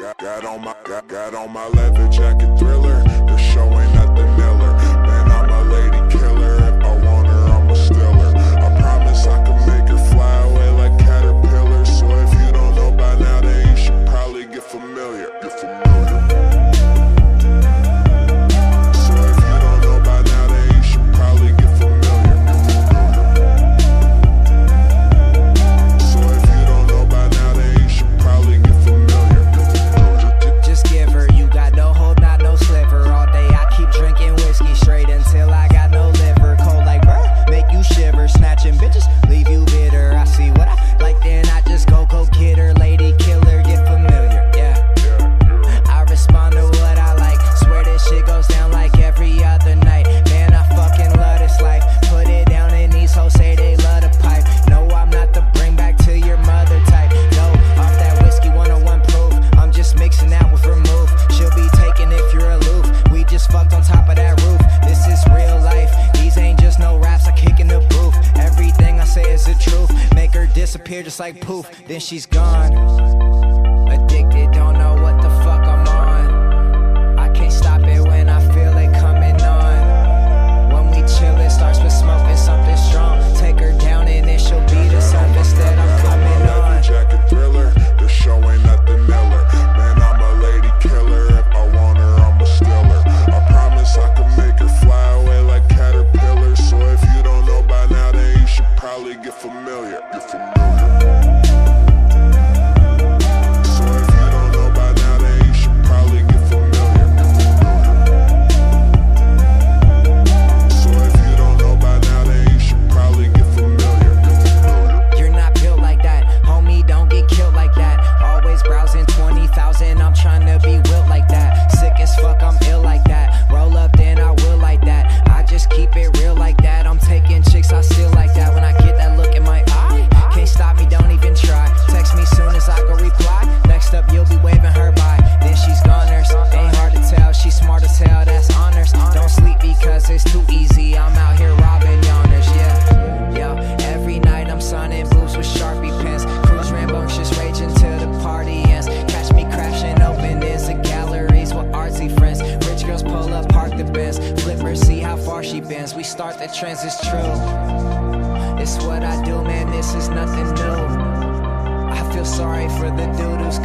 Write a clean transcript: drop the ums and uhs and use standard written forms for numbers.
Got on my leather jacket Thriller. The show ain't nothing Miller. Man, I'm a lady killer. If I want her, I'ma steal her. I promise I can make her fly away like caterpillars. So if you don't know by now, then you should probably get familiar. So if you don't know by now, then you should probably get familiar. So if you don't know by now, then you should probably get familiar. Just give her, you got no hold, not no sliver. All day I keep drinking whiskey straight until I got no liver. Cold like bruh, make you shiver. Snatching bitches, leave you bitter. I see what I like, then I just go get her. Lady killer, get familiar, yeah. I respond to what I like. Swear this shit goes down like every other night. Man, I fucking love this life. Put it down and these hoes say they love the pipe. No, I'm not the bring back to your mother type. No, off that whiskey 101 proof. I'm just mixing that with vermouth. She'll be taken if you're aloof. We just fucked on top of that roof. This is real life. These ain't just no raps I kick in the booth. Everything I say is the truth. Make her disappear just like poof. Then she's gone. Addicted, don't know what the fuck I'm on. I can't stop it when I feel it coming on. When we chill, it starts with smoking something strong. Take her down and then she'll beat us up. Instead, I'm coming on. Jacket Thriller. The show ain't nothing Miller. Man, I'm a lady killer. If I want her, I'ma steal her. I promise I can make her fly away like caterpillars. So if you don't know by now, then you should probably get familiar. So if you don't know by now, then you should probably get familiar. So if you don't know by now, then you should probably get familiar. You're not built like that, homie, don't get killed like that. Always browsing 20,000, I'm trying to be wilt like that. Sick as fuck, I'm ill like that. Roll up, then I will like that. I just keep it real like that. I'm taking chicks, I still like that. When I get that look in my eye, can't stop me, don't even try. Text me soon as I go reply. Next up, you'll be waving her by. Then she's goners, ain't hard to tell. She's smart as hell, that's honors. Don't sleep because it's too easy. I'm out here robbing yawners, yeah. Yo, every night I'm signing boobs with Sharpie pens. Cruise rambunctious, raging till the party ends. Catch me crashing open is the galleries with artsy friends. Rich girls pull up, park the Benz. Flip her, see how far she bends. We start the trends, it's true. It's what I do, man, this is nothing new. I feel sorry for the dude who's